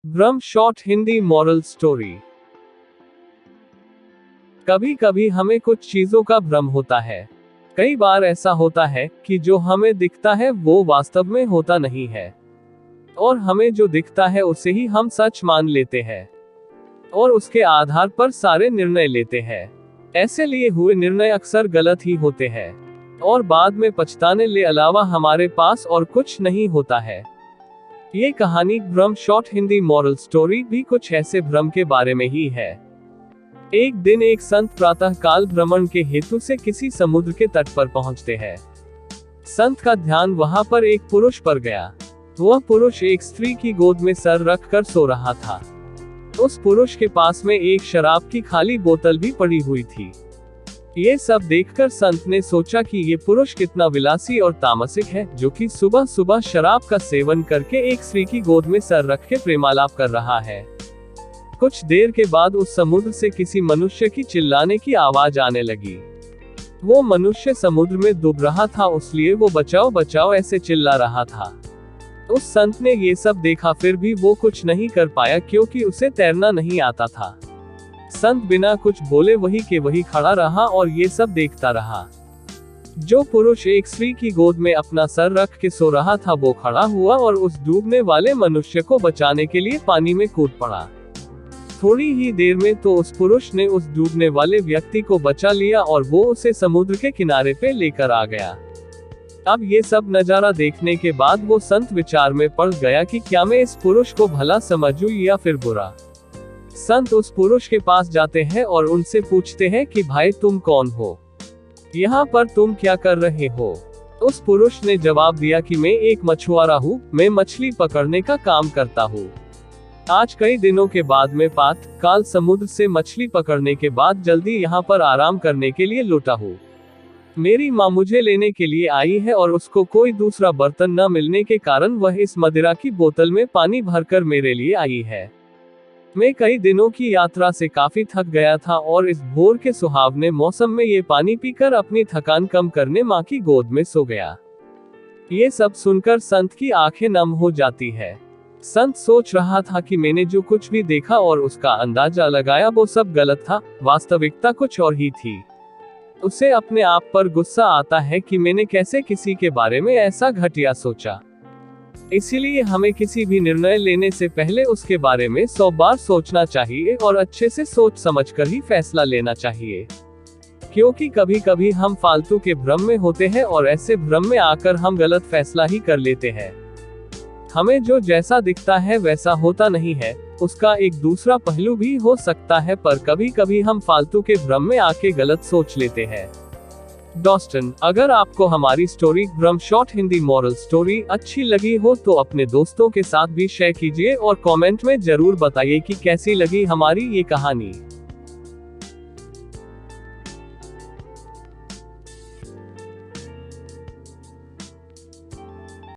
भ्रम short Hindi moral story. कभी कभी हमें कुछ चीजों का भ्रम होता है। कई बार ऐसा होता है कि जो हमें दिखता है वो वास्तव में होता नहीं है, और हमें जो दिखता है उसे ही हम सच मान लेते हैं और उसके आधार पर सारे निर्णय लेते हैं। ऐसे लिए हुए निर्णय अक्सर गलत ही होते हैं और बाद में पछताने के अलावा हमारे पास और कुछ नहीं होता है। ये कहानी भ्रम शॉर्ट हिंदी मॉरल स्टोरी भी कुछ ऐसे भ्रम के बारे में ही है। एक दिन एक संत प्रातः काल भ्रमण के हेतु से किसी समुद्र के तट पर पहुंचते हैं। संत का ध्यान वहां पर एक पुरुष पर गया। वह पुरुष एक स्त्री की गोद में सर रख कर सो रहा था। उस पुरुष के पास में एक शराब की खाली बोतल भी पड़ी हुई थी। ये सब देखकर संत ने सोचा कि ये पुरुष कितना विलासी और तामसिक है, जो कि सुबह सुबह शराब का सेवन करके एक स्त्री की गोद में सर रख के प्रेमालाप कर रहा है। कुछ देर के बाद उस समुद्र से किसी मनुष्य की चिल्लाने की आवाज आने लगी। वो मनुष्य समुद्र में डूब रहा था, इसलिए वो बचाओ बचाओ ऐसे चिल्ला रहा था। उस संत ने ये सब देखा, फिर भी वो कुछ नहीं कर पाया क्योंकि उसे तैरना नहीं आता था। संत बिना कुछ बोले वही के वही खड़ा रहा और ये सब देखता रहा। जो पुरुष एक स्त्री की गोद में अपना सर रख के सो रहा था वो खड़ा हुआ और उस डूबने वाले मनुष्य को बचाने के लिए पानी में कूद पड़ा। थोड़ी ही देर में तो उस पुरुष ने उस डूबने वाले व्यक्ति को बचा लिया और वो उसे समुद्र के किनारे पे लेकर आ गया। अब ये सब नजारा देखने के बाद वो संत विचार में पड़ गया कि क्या मैं इस पुरुष को भला समझूं या फिर बुरा। संत उस पुरुष के पास जाते हैं और उनसे पूछते हैं कि भाई तुम कौन हो, यहाँ पर तुम क्या कर रहे हो। उस पुरुष ने जवाब दिया कि मैं एक मछुआरा हूँ, मैं मछली पकड़ने का काम करता हूँ। आज कई दिनों के बाद मैं प्रातः काल समुद्र से मछली पकड़ने के बाद जल्दी यहाँ पर आराम करने के लिए लौटा हूँ। मेरी माँ मुझे लेने के लिए आई है और उसको कोई दूसरा बर्तन न मिलने के कारण वह इस मदिरा की बोतल में पानी भरकर मेरे लिए आई है। मैं कई दिनों की यात्रा से काफी थक गया था और इस भोर के सुहावने मौसम में ये पानी पीकर अपनी थकान कम करने माँ की गोद में सो गया। ये सब सुनकर संत की आंखें नम हो जाती है। संत सोच रहा था कि मैंने जो कुछ भी देखा और उसका अंदाजा लगाया वो सब गलत था, वास्तविकता कुछ और ही थी। उसे अपने आप पर गुस्सा आता है कि मैंने कैसे किसी के बारे में ऐसा घटिया सोचा। इसीलिए हमें किसी भी निर्णय लेने से पहले उसके बारे में 100 बार सोचना चाहिए और अच्छे से सोच समझकर ही फैसला लेना चाहिए, क्योंकि कभी कभी हम फालतू के भ्रम में होते हैं और ऐसे भ्रम में आकर हम गलत फैसला ही कर लेते हैं। हमें जो जैसा दिखता है वैसा होता नहीं है, उसका एक दूसरा पहलू भी हो सकता है, पर कभी कभी हम फालतू के भ्रम में आके गलत सोच लेते हैं। दोस्तन, अगर आपको हमारी स्टोरी भ्रम शॉर्ट हिंदी मॉरल स्टोरी अच्छी लगी हो तो अपने दोस्तों के साथ भी शेयर कीजिए और कमेंट में जरूर बताइए कि कैसी लगी हमारी ये कहानी।